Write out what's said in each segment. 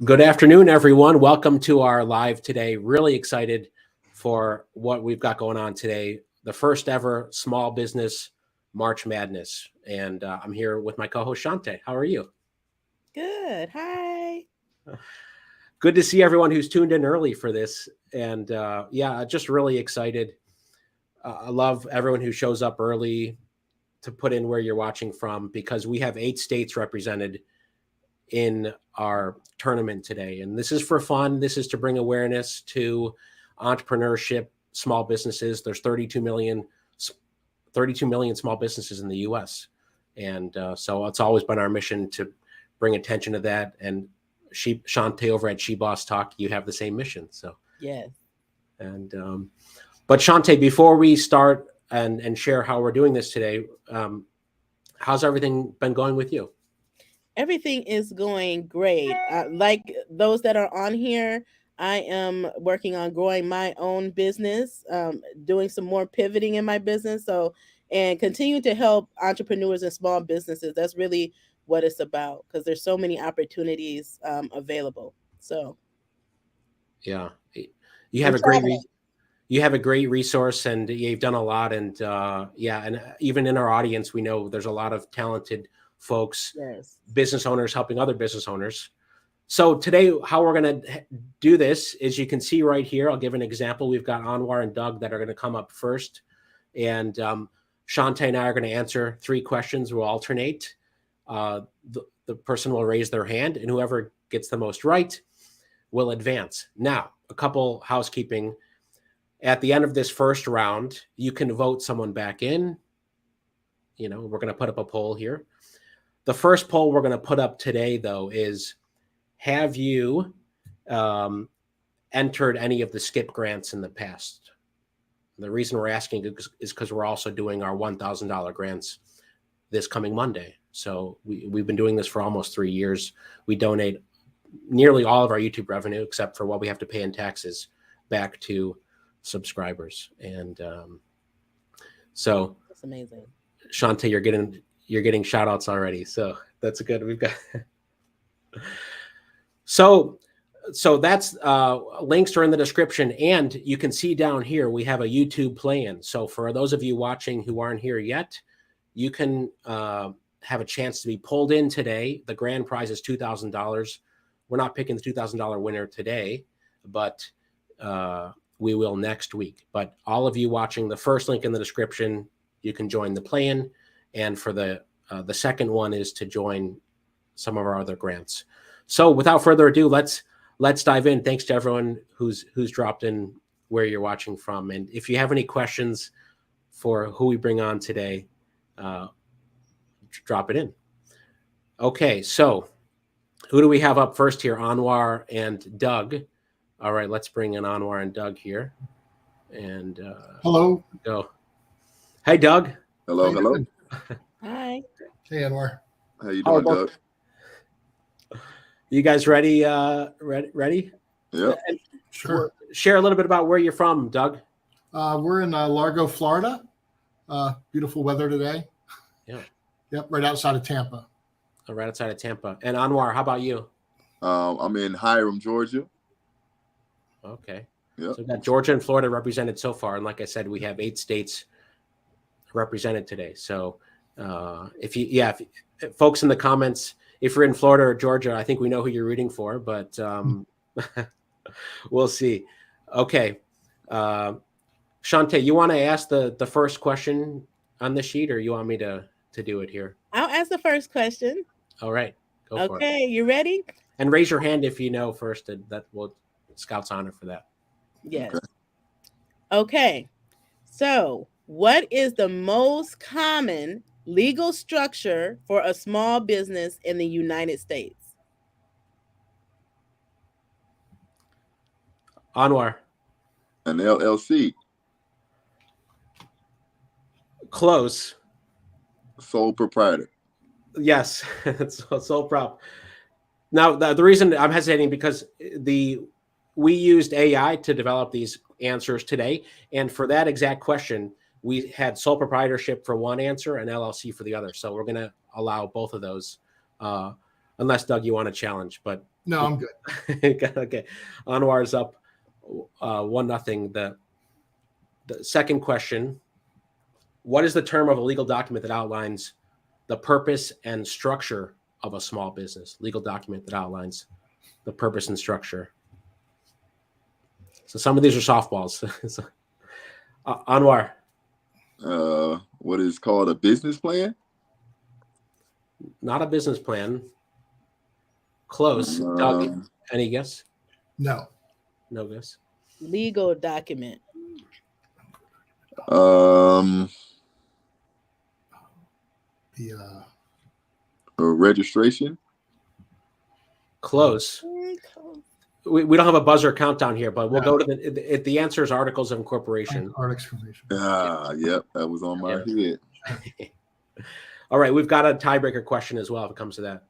Good afternoon, everyone. Welcome to our live today. Really excited for what we've got going on today. The first ever small business March Madness. And I'm here with my co-host Shante. How are you? Good. Hi. Good to see everyone who's tuned in early for this. And yeah, just really excited. I love everyone who shows up early to put in where you're watching from, because we have 8 states represented in our tournament today. And this is for fun. This is to bring awareness to entrepreneurship, small businesses. There's 32 million small businesses in the US. And so it's always been our mission to bring attention to that. And Shante over at She Boss Talk, you have the same mission. So, Yes. and, but Shante, before we start and share how we're doing this today, how's everything been going with you? Everything is going great. Like those that are on here, I am working on growing my own business, doing some more pivoting in my business. So, and continue to help entrepreneurs and small businesses. That's really what it's about, because there's so many opportunities available. So, Yeah, you have I'm a great traveling. you have a great resource, and you've done a lot. And yeah, and even in our audience, we know there's a lot of talented folks, Yes. business owners helping other business owners. So today, how we're going to do this is, you can see right here, I'll give an example. We've got Anwar and Doug that are going to come up first, and Shante and I are going to answer 3 questions. We'll alternate. The person will raise their hand, and whoever gets the most right will advance. Now, a couple housekeeping. At the end of this first round, you can vote someone back in. We're going to put up a poll here. The first poll we're going to put up today, though, is, have you entered any of the skip grants in the past? The reason we're asking is because we're also doing our $1,000 grants this coming Monday. So we've been doing this for almost 3 years. We donate nearly all of our YouTube revenue, except for what we have to pay in taxes, back to subscribers. And so That's amazing. Shante, you're getting shout outs already. So that's good. We've got so that's links are in the description, and you can see down here we have a YouTube play-in. So for those of you watching who aren't here yet, you can have a chance to be pulled in today. The grand prize is $2,000. We're not picking the $2,000 winner today, but we will next week. But all of you watching, the first link in the description, you can join the play-in, and for the second one is to join some of our other grants. So without further ado, let's dive in. Thanks to everyone who's dropped in where you're watching from. And if you have any questions for who we bring on today, drop it in. Okay, so who do we have up first here? Anwar and Doug. All right, let's bring in Anwar and Doug here. And hello. Go. Hey, Doug. Hello. Hi. Hey, Anwar. How you doing, Doug? You guys ready? Ready? Yeah. Sure. Share a little bit about where you're from, Doug. We're in Largo, Florida. Beautiful weather today. Yeah. Yep, right outside of Tampa. Right outside of Tampa. And Anwar, how about you? I'm in Hiram, Georgia. Okay. Yep. So we've got Georgia and Florida represented so far. And like I said, we have 8 states represented today. So if folks in the comments, if you're in Florida or Georgia, I think we know who you're rooting for, but we'll see. Okay. Shante, you want to ask the first question on the sheet, or you want me to do it here? I'll ask the first question. All right. Go for it. Okay, you ready? And raise your hand if you know first. That will Scout's honor for that. Yes. Okay. So, what is the most common legal structure for a small business in the United States? Anwar. An LLC. Close. Sole proprietor. Yes, it's sole prop. Now, the reason I'm hesitating, because we used AI to develop these answers today, and for that exact question, we had sole proprietorship for one answer and LLC for the other. So we're going to allow both of those, unless, Doug, you want to challenge. But No, I'm good. Okay. Anwar's up 1-0. The second question: what is the term of a legal document that outlines the purpose and structure of a small business? Legal document that outlines the purpose and structure. So some of these are softballs. So, Anwar. What is called a business plan? Not a business plan. Close. Doug, any guess? No. No guess. Legal document. The Registration. Close. We don't have a buzzer countdown here, but we'll go to the answer is articles of incorporation. Yep, that was on my head. All right, we've got a tiebreaker question as well if it comes to that.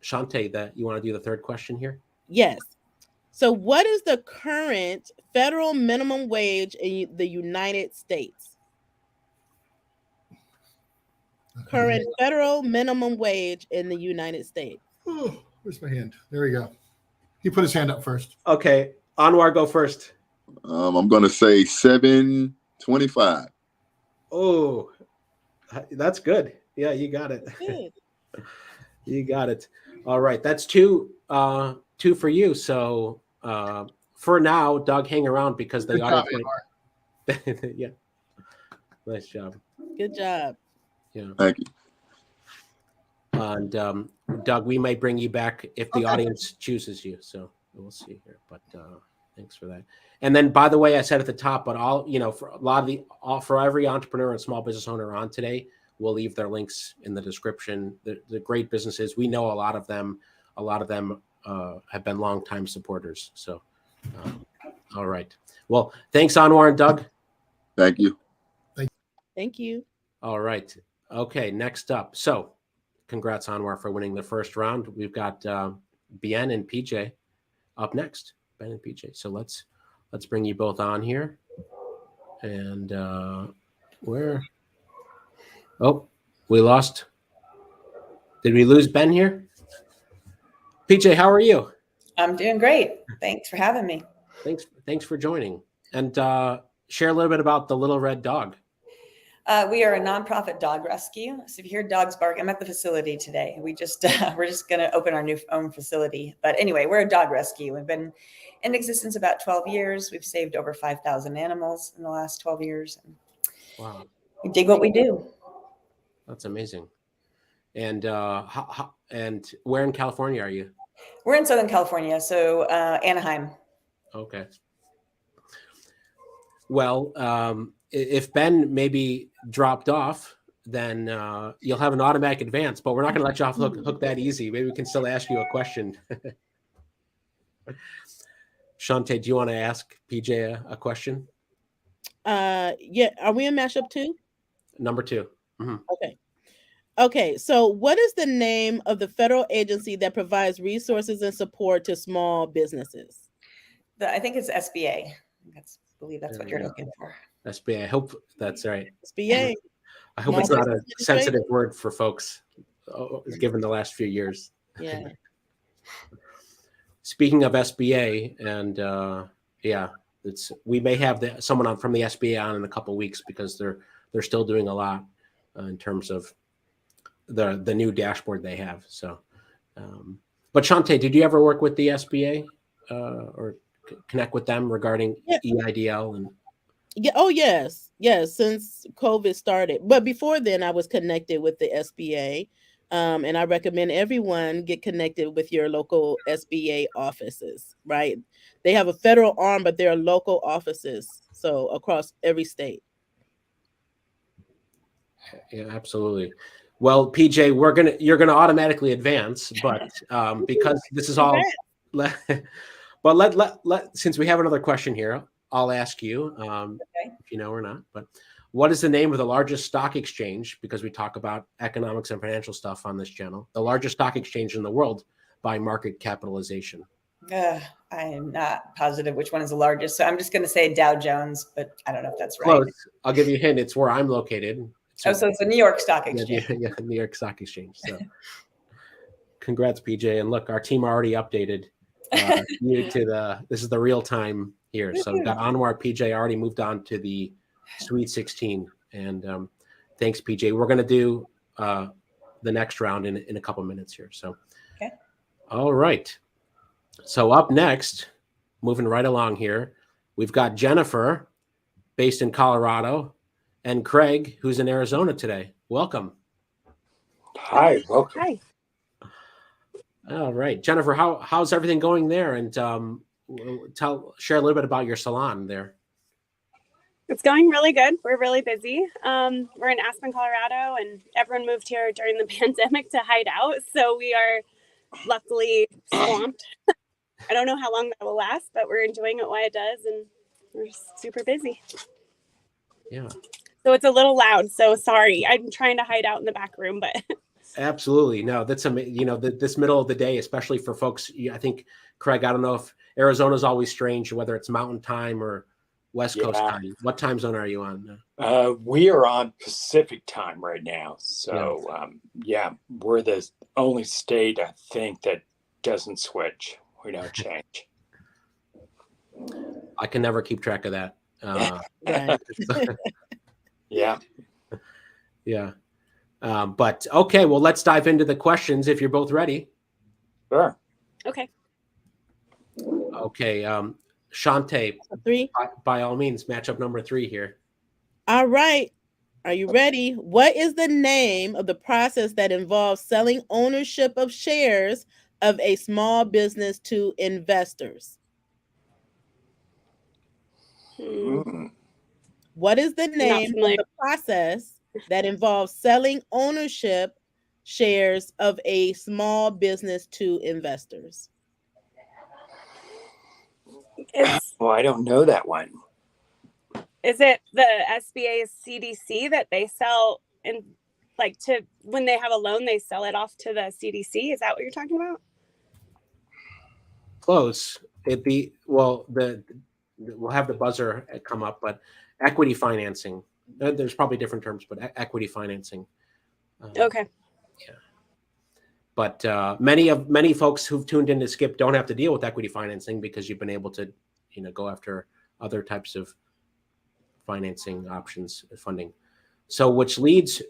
Shante, that you want to do the third question here? Yes. So what is the current federal minimum wage in the United States? Current federal minimum wage in the United States. Oh, where's my hand? There we go. He put his hand up first. Okay, Anwar, go first. I'm gonna say $7.25. Oh, that's good. Yeah, you got it. Good. You got it. All right, that's two for you. So for now, Doug, hang around because they Good automatically. Yeah, nice job. Good job. Yeah, Thank you. and Doug, we may bring you back if the audience chooses you. So we'll see here. But thanks for that. And then, by the way, I said at the top, but for every entrepreneur and small business owner on today, we'll leave their links in the description. The great businesses, we know a lot of them. A lot of them have been longtime supporters. So, all right. Well, thanks, Anwar and Doug. Thank you. Thank you. All right. Okay, next up. So, congrats, Anwar, for winning the first round. We've got Ben and PJ up next. Ben and PJ. So let's bring you both on here. And where? Oh, we lost. Did we lose Ben here? PJ, how are you? I'm doing great. Thanks for having me. Thanks for joining. And share a little bit about the Little Red Dog. We are a nonprofit dog rescue. So if you hear dogs bark, I'm at the facility today. We're just going to open our own facility. But anyway, we're a dog rescue. We've been in existence about 12 years. We've saved over 5,000 animals in the last 12 years. Wow. We dig what we do. That's amazing. And and where in California are you? We're in Southern California, so Anaheim. Okay. Well, if Ben maybe dropped off, then you'll have an automatic advance, but we're not going to let you off hook that easy. Maybe we can still ask you a question. Shante, do you want to ask PJ a question? Yeah. Are we in mashup 2? Number 2. Mm-hmm. Okay. So what is the name of the federal agency that provides resources and support to small businesses? I think it's SBA. I believe that's what you're looking for. SBA. I hope that's right. SBA. I hope it's not a sensitive word for folks, given the last few years. Yeah. Speaking of SBA, and we may have someone from the SBA on in a couple of weeks because they're still doing a lot in terms of the new dashboard they have. So, but Shante, did you ever work with the SBA or connect with them regarding EIDL and? Yeah. Oh, yes. Since COVID started, but before then, I was connected with the SBA, and I recommend everyone get connected with your local SBA offices. Right? They have a federal arm, but there are local offices, so across every state. Yeah, absolutely. Well, PJ, you're gonna automatically advance, but because this is all, but let since we have another question here, I'll ask you if you know or not. But what is the name of the largest stock exchange? Because we talk about economics and financial stuff on this channel. The largest stock exchange in the world by market capitalization. I am not positive which one is the largest, so I'm just going to say Dow Jones, but I don't know if that's right. Close. I'll give you a hint. It's where I'm located. So it's the New York Stock Exchange. Yeah, New York Stock Exchange. So Congrats, PJ. And look, our team already updated you to this is the real time here. So we've got Anwar, PJ already moved on to the Sweet 16. And thanks, PJ. We're going to do the next round in a couple minutes here. So, Okay. All right. So up next, moving right along here, we've got Jennifer, based in Colorado, and Craig, who's in Arizona today. Welcome. Hi, welcome. Hi. All right, Jennifer, how's everything going there? And share a little bit about your salon there. It's going really good. We're really busy. We're in Aspen, Colorado, and everyone moved here during the pandemic to hide out. So we are luckily swamped. I don't know how long that will last, but we're enjoying it while it does, and we're super busy. Yeah. So it's a little loud. So sorry. I'm trying to hide out in the back room, but Absolutely. No, that's this middle of the day, especially for folks. I think, Craig, I don't know if Arizona's always strange, whether it's mountain time or West Coast time. What time zone are you on? We are on Pacific time right now. So we're the only state, I think, that doesn't switch. We don't change. I can never keep track of that. Yeah. Yeah. But okay, well, let's dive into the questions if you're both ready. Sure. okay. Okay. Shante, 3. by all means, matchup number 3 here. All right. Are you ready? What is the name of the process that involves selling ownership of shares of a small business to investors? What is the name of the process that involves selling ownership shares of a small business to investors? I don't know that one. Is it the SBA's CDC that they sell and when they have a loan, they sell it off to the CDC? Is that what you're talking about? Close. We'll have the buzzer come up, but equity financing. There's probably different terms, but equity financing. Okay. Yeah. But many folks who've tuned in to Skip don't have to deal with equity financing because you've been able to, go after other types of financing options, funding. So, which leads,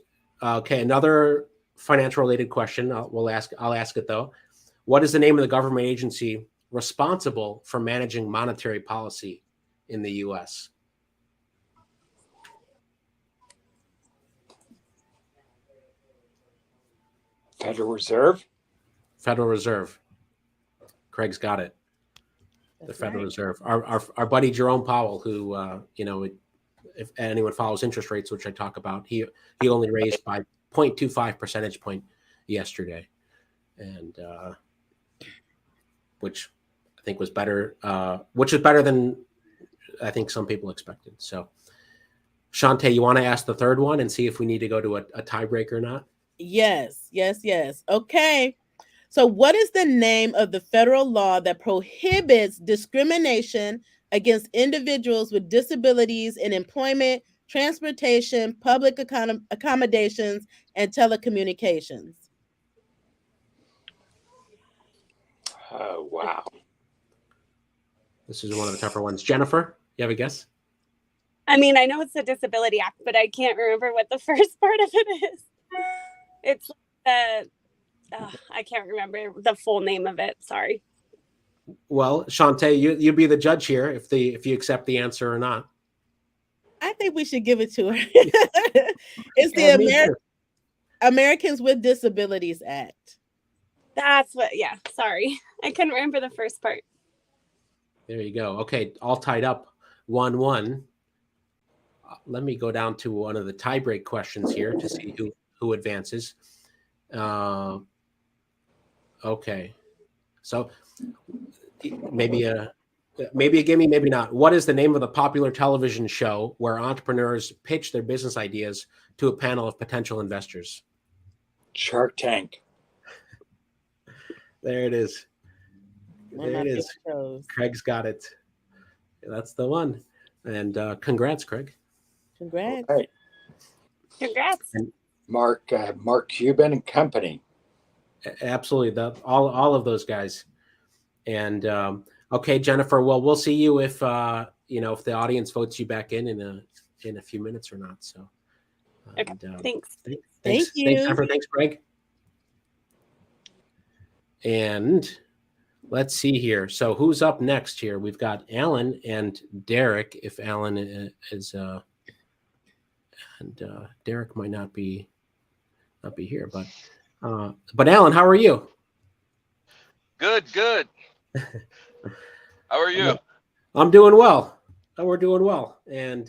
another financial related question. I'll ask it though. What is the name of the government agency responsible for managing monetary policy in the U.S.? Federal Reserve. Federal Reserve. Craig's got it. The Federal Reserve. Our buddy Jerome Powell, who if anyone follows interest rates, which I talk about, he only raised by 0.25 percentage point yesterday, and which I think was better. Which is better than I think some people expected. So, Shante, you want to ask the third one and see if we need to go to a tiebreaker or not? Yes. Okay. So what is the name of the federal law that prohibits discrimination against individuals with disabilities in employment, transportation, public accommodations, and telecommunications? Wow. This is one of the tougher ones. Jennifer, you have a guess? I mean, I know it's the Disability Act, but I can't remember what the first part of it is. It's I can't remember the full name of it. Sorry. Well, Shante, you be the judge here if you accept the answer or not. I think we should give it to her. It's the Americans with Disabilities Act. That's what. Yeah. Sorry, I couldn't remember the first part. There you go. Okay, all tied up, 1-1. Let me go down to one of the tiebreak questions here to see who advances. Okay, so maybe a gimme, maybe not. What is the name of the popular television show where entrepreneurs pitch their business ideas to a panel of potential investors? Shark Tank. There it is. There it is. Craig's got it. That's the one. And congrats, Craig. Congrats. All right. Congrats. Mark Cuban and company. Absolutely. All of those guys. And okay, Jennifer. Well, we'll see you if if the audience votes you back in a few minutes or not. So, Okay, thanks. Thanks, you. Jennifer. Thanks, Greg. And let's see here. So, who's up next here? We've got Alan and Derek. If Alan is and Derek might not be here, but Alan, how are you? Good. How are you? I'm doing well. We're doing well. And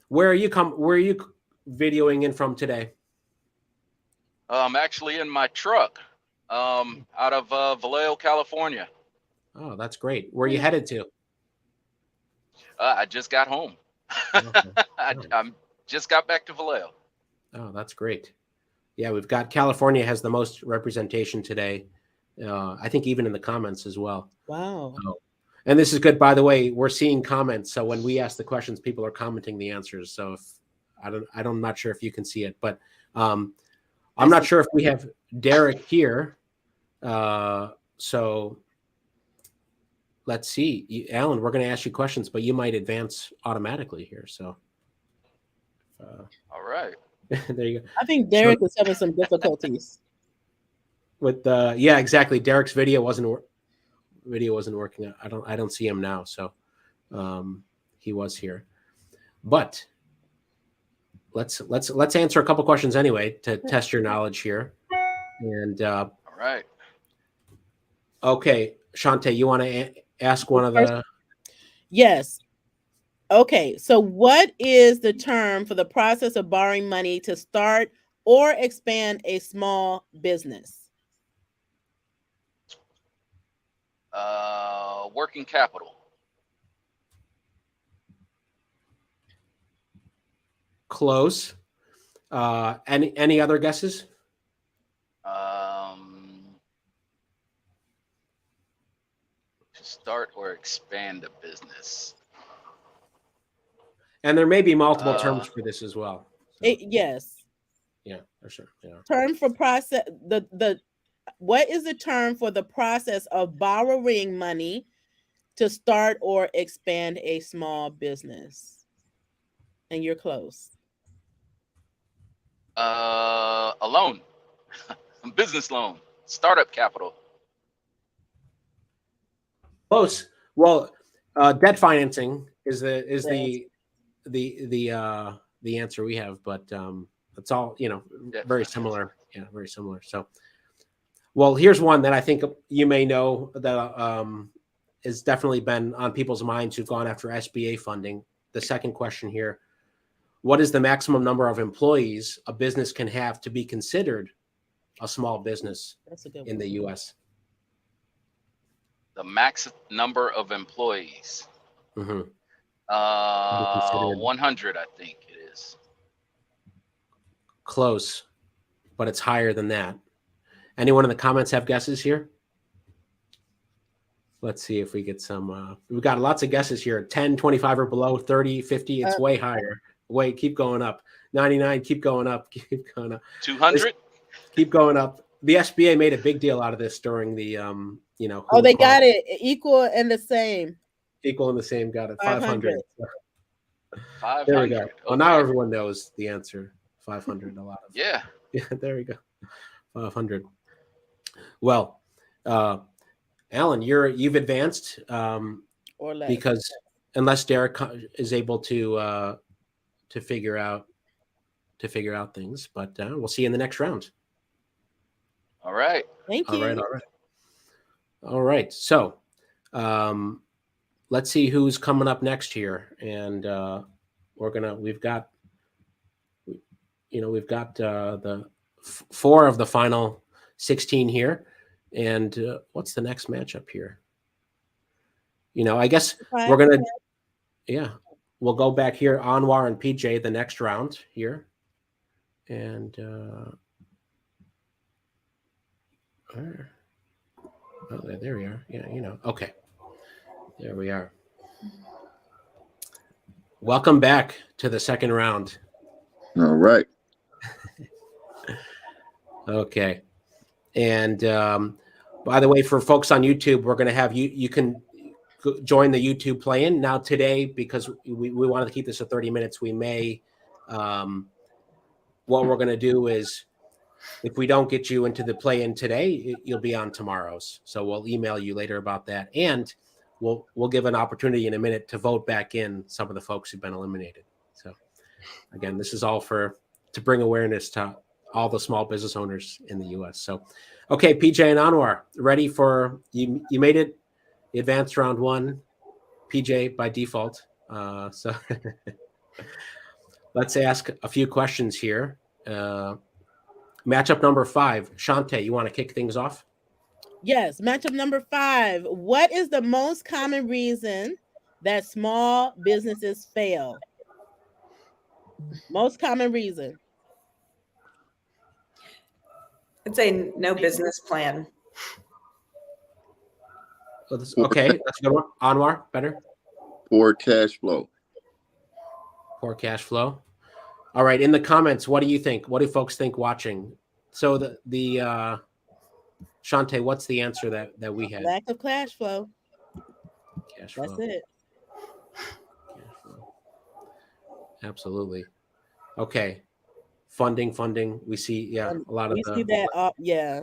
where are you videoing in from today? I'm actually in my truck, out of Vallejo, California. Oh, that's great. Where are you headed to? I just got home. Okay. I'm just got back to Vallejo. Oh, that's great. Yeah, we've got California has the most representation today. I think even in the comments as well. Wow. And this is good, by the way. We're seeing comments, so when we ask the questions, people are commenting the answers. So if I'm not sure if you can see it, but I'm not sure if we have Derek here. So let's see, Alan. We're going to ask you questions, but you might advance automatically here. So All right. there you go. I think Derek was having some difficulties. With yeah, exactly. Derek's video wasn't working. I don't see him now. So he was here, but let's answer a couple questions anyway to test your knowledge here. And All right. Okay, Shante, you want to ask one of the? Yes. Okay. So what is the term for the process of borrowing money to start or expand a small business? Working capital. Close. Any other guesses? To start or expand a business. And there may be multiple terms for this as well. So, Yes. yeah, for sure. Yeah. Term for process. What is the term for the process of borrowing money to start or expand a small business? And you're close. A loan. A business loan. Startup capital. Close. Well, debt financing is the answer we have, but it's all very similar. Yeah, very similar. So, well, here's one that I think you may know that has definitely been on people's minds who've gone after SBA funding. The second question here: what is the maximum number of employees a business can have to be considered a small business in the U.S.? The max number of employees. Mm-hmm. 100, I think it is. Close, but it's higher than that. Anyone in the comments have guesses here? Let's see if we get some. We've got lots of guesses here. 10, 25 or below, 30, 50. It's way higher. Keep going up. 99, keep going up. Keep going up. 200? Keep going up. The SBA made a big deal out of this during the, Oh, they got it equal and the same. Equal and the same. Got it. 500. 500. There we go. Okay. Well, now everyone knows the answer. 500. A lot of. Yeah. Yeah. There we go. 500. Well, Alan, you've advanced Or less. because unless Derek is able to figure out things, but we'll see you in the next round. All right. Thank you. All right. So, let's see who's coming up next here, and we've got the 4 of the final 16 here, and what's the next matchup here? I guess we're gonna, we'll go back here, Anwar and PJ, the next round here, and there we are. Yeah, okay. There we are. Welcome back to the second round. All right. Okay. And by the way, for folks on YouTube, we're going to have you can join the YouTube play-in now today, because we wanted to keep this at 30 minutes. We may, what we're going to do is, if we don't get you into the play-in today, you'll be on tomorrow's. So we'll email you later about that. And we'll give an opportunity in a minute to vote back in some of the folks who've been eliminated. So again, this is all to bring awareness to all the small business owners in the US. So, okay, PJ and Anwar, ready for, you made it, advanced round 1, PJ by default. So let's ask a few questions here. Matchup number 5, Shante, you want to kick things off? Yes, matchup number 5. What is the most common reason that small businesses fail? Most common reason. I'd say no business plan. Okay, that's a good one. Anwar, better? Poor cash flow. Poor cash flow. All right, in the comments, what do you think? What do folks think watching? So the Shante, what's the answer that we had? Lack of cash flow. Cash flow. That's it. Cash flow. Absolutely. Okay. Funding. We see, a lot of we see that. Yeah.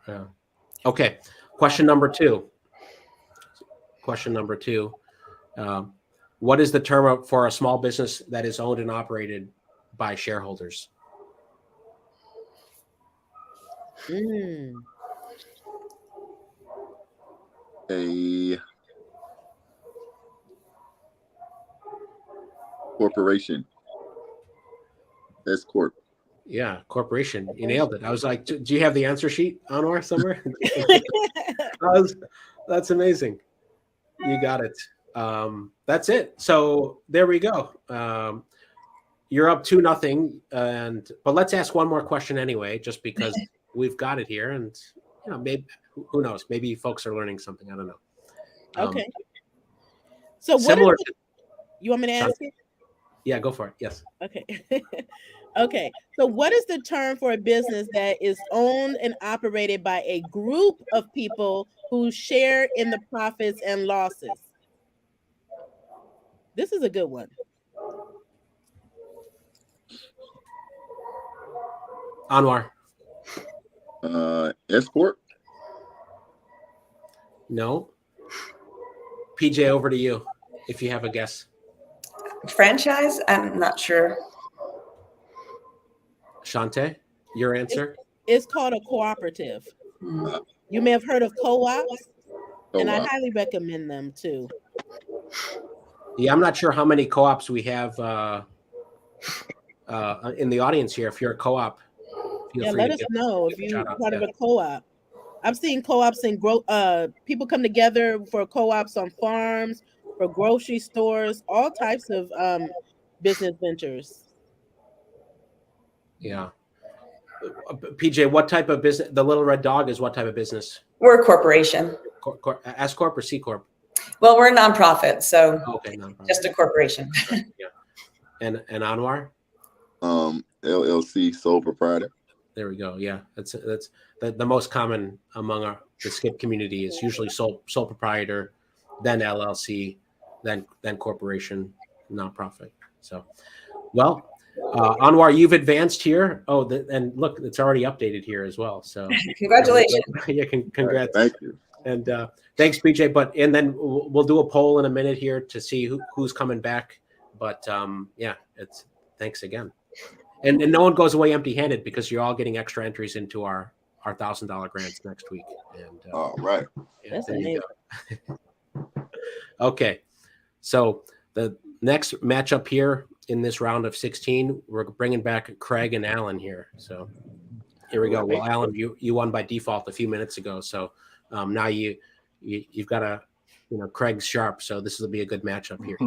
Yeah. Okay. Question number 2. What is the term for a small business that is owned and operated by shareholders? A corporation. S corp. Yeah, corporation. You nailed it. I was like, do you have the answer sheet, Anwar, somewhere? That's amazing. You got it. That's it. So there we go. You're up 2-0, but let's ask one more question anyway, just because we've got it here, and maybe, who knows? Maybe folks are learning something. I don't know. Okay. So similar. You want me to ask it? Yeah, go for it. Yes. Okay. Okay. So what is the term for a business that is owned and operated by a group of people who share in the profits and losses? This is a good one. Anwar. S corp. No. PJ, over to you if you have a guess. Franchise? I'm not sure. Shante, your answer? It's called a cooperative. You may have heard of co-ops, and I highly recommend them too. Yeah, I'm not sure how many co-ops we have in the audience here. If you're a co-op, feel free let us know if you're part of a co-op. I've seen co-ops and people come together for co-ops on farms, for grocery stores, all types of business ventures. Yeah. PJ, what type of business? The Little Red Dog is what type of business? We're a corporation. S Corp or C Corp? Well, we're a nonprofit, so okay, nonprofit. Just a corporation. Yeah. And Anwar? LLC, sole proprietor. There we go. Yeah, that's the most common among the skip community is usually sole proprietor, then LLC, then corporation, nonprofit. So, well, Anwar, you've advanced here. Oh, and look, it's already updated here as well. So congratulations. Yeah, congrats. Thank you. And thanks, PJ. And then we'll do a poll in a minute here to see who's coming back. But yeah, thanks again. And no one goes away empty-handed because you're all getting extra entries into our $1,000 grants next week. And all right. That's amazing. Okay, so the next matchup here in this round of 16, we're bringing back Craig and Alan here. So here we go. Well, Alan, you won by default a few minutes ago. So now you've got Craig's sharp. So this will be a good matchup here.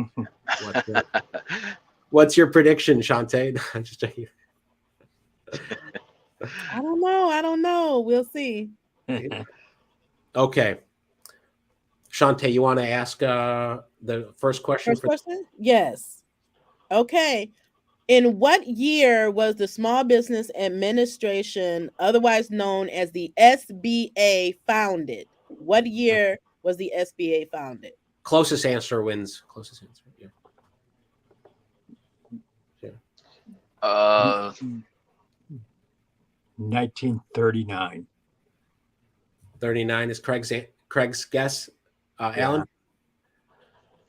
What's your prediction, Shante? I'm just checking. I don't know. We'll see. Okay. Shante, you want to ask the first question? Yes. Okay. In what year was the Small Business Administration, otherwise known as the SBA, founded? What year was the SBA founded? Closest answer wins. Closest answer. Yeah. 1939. 39 is Craig's guess. Alan?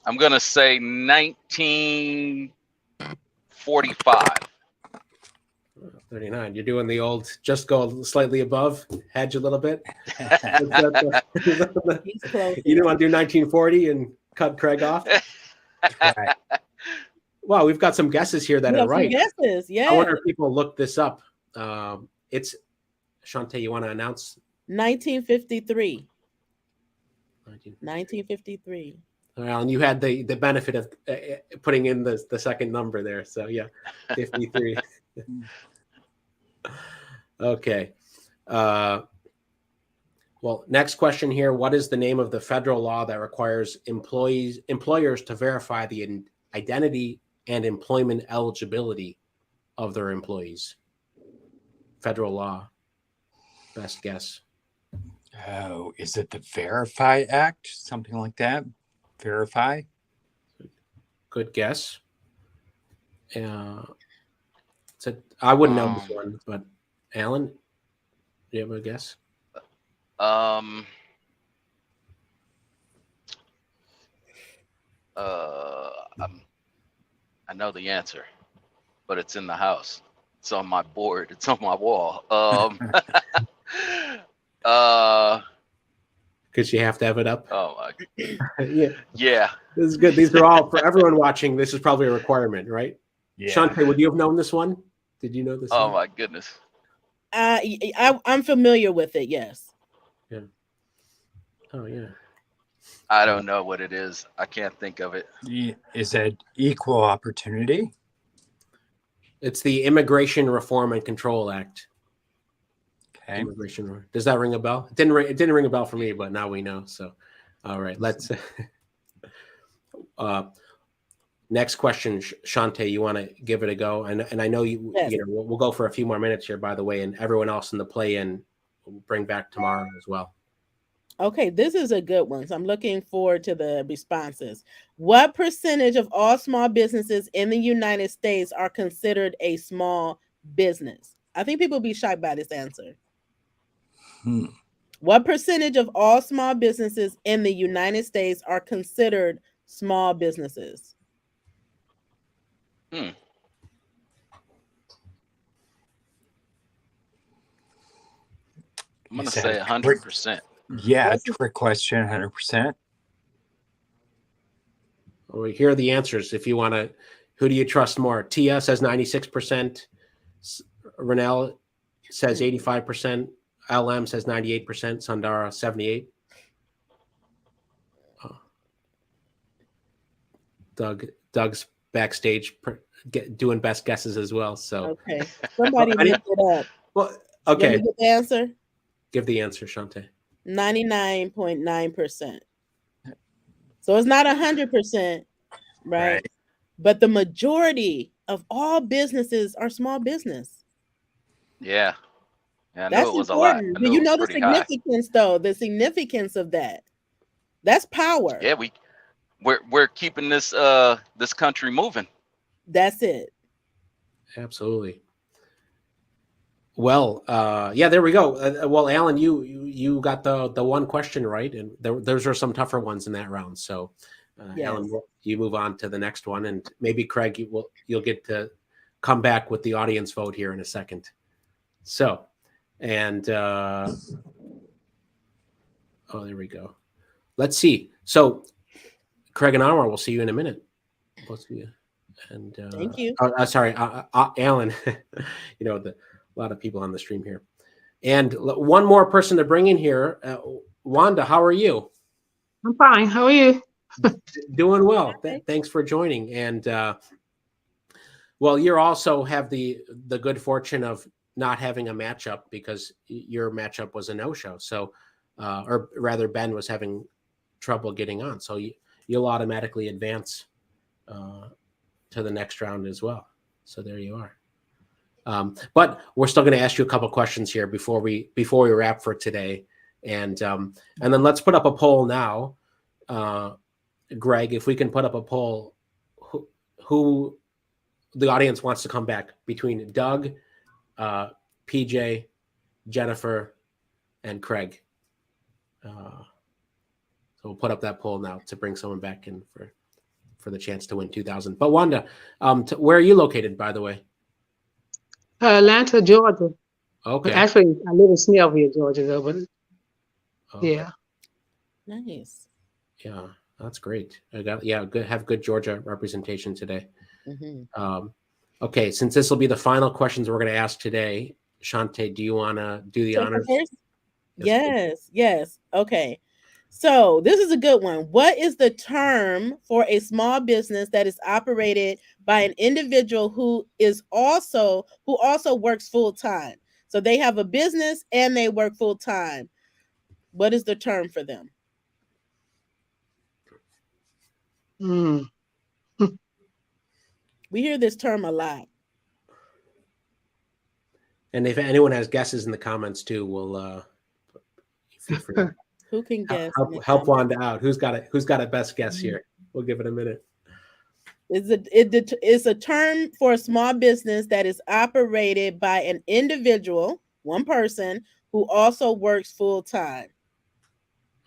I'm gonna say 1945. 39. You're doing the old, just go slightly above, hedge a little bit. He's close. You didn't want to do 1940 and cut Craig off? Right. Well, we've got some guesses here that We are have some right. guesses, yeah. I wonder if people look this up. It's Shante, you want to announce? 1953. 1953. Well, and you had the benefit of putting in the second number there. So yeah, 53. Okay. Well, next question here. What is the name of the federal law that requires employers to verify the identity and employment eligibility of their employees? Federal law. Best guess. Oh, is it the Verify Act? Something like that? Verify? Good guess. I wouldn't know this one, but Alan, do you have a guess? I know the answer, but it's in the house. It's on my board. It's on my wall. Because you have to have it up. Oh my. Yeah. Yeah. This is good. These are all for everyone watching. This is probably a requirement, right? Yeah. Shante, would you have known this one? Did you know this? Oh one? my goodness. I'm familiar with it. Yes. Yeah. Oh yeah. I don't know what it is. I can't think of it. Is it equal opportunity? It's the Immigration Reform and Control Act. Okay. Immigration. Does that ring a bell? It didn't ring a bell for me, but now we know. So, all right, let's. Next question, Shante. You want to give it a go? And I know you. Yes. You know, we'll go for a few more minutes here, by the way, and everyone else in the play-in we'll bring back tomorrow as well. Okay, this is a good one. So I'm looking forward to the responses. What percentage of all small businesses in the United States are considered a small business? I think people will be shocked by this answer. What percentage of all small businesses in the United States are considered small businesses? Hmm. I'm gonna say 100%. Yeah, trick question, 100%. Well, here are the answers. If you want to, who do you trust more? Tia says 96%. Renell says 85%. LM says 98%. Sundara 78%. Doug's backstage doing best guesses as well. So okay, somebody look it up. Well, okay. Let me get the answer. Give the answer, Shante. 99.9%. So it's not 100%, right? But the majority of all businesses are small business. Yeah. I That's knew it was a important. lot. Do you know the significance, though? The significance of that. That's power. Yeah, we're keeping this this country moving. That's it. Absolutely. Well, yeah, there we go. Well, Alan, you got the one question right, and those are some tougher ones in that round. So, yes. Alan, you move on to the next one, and maybe Craig, you'll get to come back with the audience vote here in a second. So, and oh, there we go. Let's see. So, Craig and Anwar, we'll see you in a minute. We'll see you. And thank you. Sorry, Alan. You know, a lot of people on the stream here, and one more person to bring in here. Wanda, how are you? I'm fine. How are you? Doing well. Thanks for joining. And well, you also have the good fortune of not having a matchup because your matchup was a no-show. So, or rather, Ben was having trouble getting on. So you'll automatically advance to the next round as well. So there you are. But we're still going to ask you a couple questions here before we wrap for today, and then let's put up a poll now. Greg, if we can put up a poll, who the audience wants to come back between Doug, PJ, Jennifer, and Craig. So we'll put up that poll now to bring someone back in for the chance to win 2,000. But Wanda, where are you located, by the way? Atlanta, Georgia. Okay. Actually, I live in Snellville, Georgia, though. But Okay. yeah. Nice. Yeah, that's great. Have good Georgia representation today. Mm-hmm. Okay, since this will be the final questions we're going to ask today, Shante, do you want to do the honors? Yes. Okay. So this is a good one. What is the term for a small business that is operated by an individual who also works full time? So they have a business and they work full time. What is the term for them? We hear this term a lot. And if anyone has guesses in the comments too, we'll feel free. Who can guess? Help Wanda out. Who's got a best guess here? We'll give it a minute. It's a term for a small business that is operated by an individual, one person, who also works full time.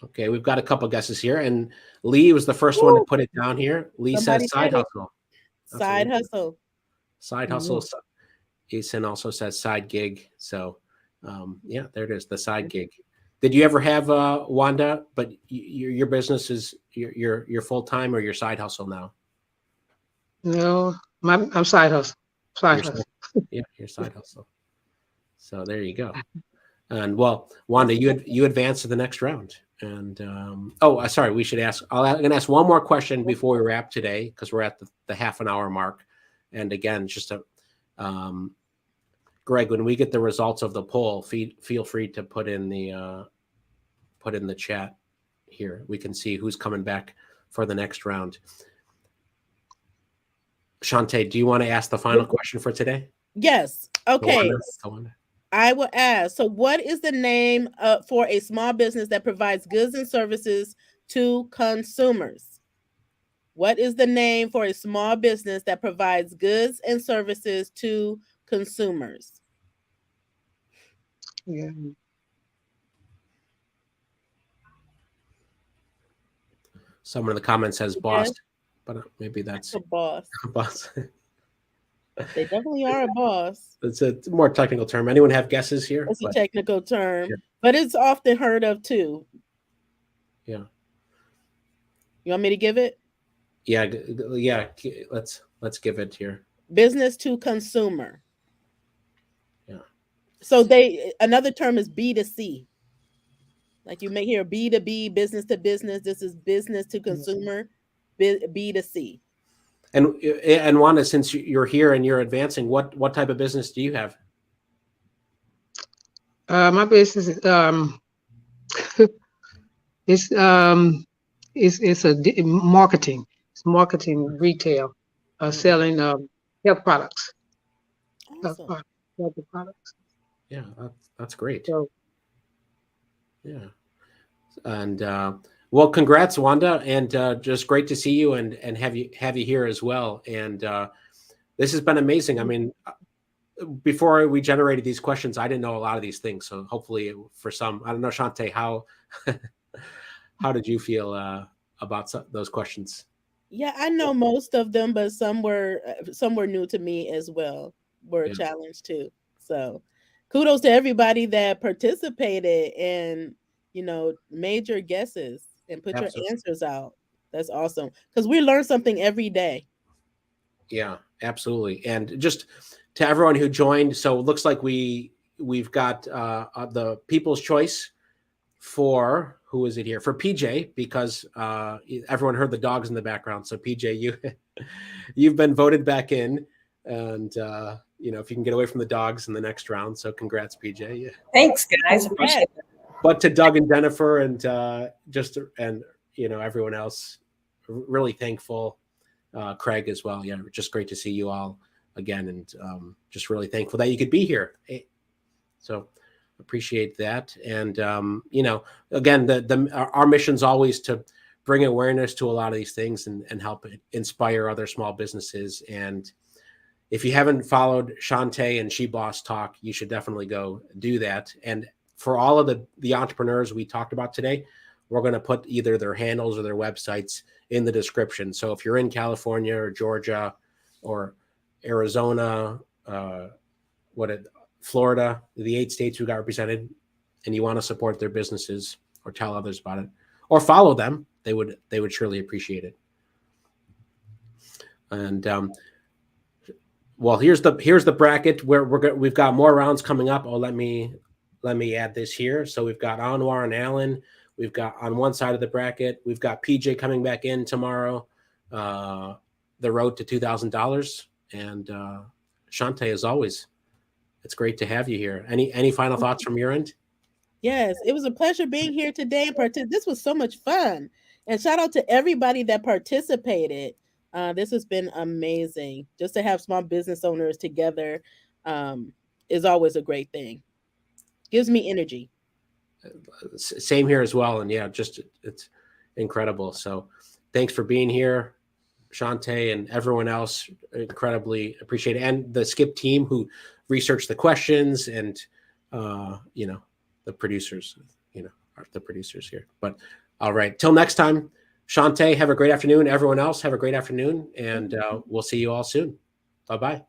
Okay, we've got a couple guesses here, and Lee was the first one to put it down here. Lee says side hustle. Side hustle. Side hustle. Ethan also says side gig. So, yeah, there it is, the side gig. Did you ever have Wanda? But your business is your full time or your side hustle now? No, I'm side hustle. Yeah, your side hustle. So there you go. And well, Wanda, you advance to the next round. And sorry, we should ask. I'm going to ask one more question before we wrap today because we're at the half an hour mark. And again, just to Greg, when we get the results of the poll, feel free to put in the chat here. We can see who's coming back for the next round. Shante, do you want to ask the final question for today? Yes. Okay. Go on. I will ask. So, what is the name for a small business that provides goods and services to consumers? What is the name for a small business that provides goods and services to consumers? Yeah. Someone in the comments says boss, but maybe that's a boss. Boss. They definitely are a boss. It's a more technical term. Anyone have guesses here? It's a technical term, but it's often heard of too. Yeah. You want me to give it? Yeah. Let's give it here. Business to consumer. Yeah. So another term is B2C. Like you may hear B2B, business to business. This is business to consumer, B2C. And Wanda, since you're here and you're advancing, what type of business do you have? My business is it's a marketing. It's marketing retail, selling health products. Awesome. Health products. Yeah, that's great. So, yeah, and well, congrats, Wanda, and just great to see you and have you here as well. And this has been amazing. I mean, before we generated these questions, I didn't know a lot of these things. So hopefully, for some, I don't know, Shante, how did you feel about those questions? Yeah, I know most of them, but some were new to me as well. Were a challenge too. So, kudos to everybody that participated and made your guesses and put your answers out. That's awesome because we learn something every day. Yeah, absolutely. And just to everyone who joined, so it looks like we've got the People's Choice for who is it here for PJ, because everyone heard the dogs in the background. So PJ, you've been voted back in, and if you can get away from the dogs in the next round, so congrats, PJ. Yeah. Thanks, guys. Appreciate it. But to Doug and Jennifer and everyone else, really thankful. Craig as well. Yeah, just great to see you all. again, and just really thankful that you could be here. So appreciate that. And, again, our mission's always to bring awareness to a lot of these things and help inspire other small businesses. And if you haven't followed Shante and She Boss Talk, you should definitely go do that. And for all of the entrepreneurs we talked about today, we're going to put either their handles or their websites in the description. So if you're in California or Georgia or Arizona, Florida, the 8 states we got represented, and you want to support their businesses or tell others about it or follow them, they would surely appreciate it. And well, here's the bracket where we've got more rounds coming up. Oh, let me add this here. So we've got Anwar and Alan. We've got on one side of the bracket, we've got PJ coming back in tomorrow. The road to $2,000. And Shante, as always, it's great to have you here. Any final thoughts from your end? Yes, it was a pleasure being here today. This was so much fun. And shout out to everybody that participated. This has been amazing. Just to have small business owners together is always a great thing. Gives me energy. Same here as well. And yeah, it's incredible. So thanks for being here, Shante, and everyone else. Incredibly appreciate it. And the Skip team who researched the questions and, the producers, are the producers here. But all right, till next time, Shante, have a great afternoon. Everyone else, have a great afternoon. And we'll see you all soon. Bye-bye.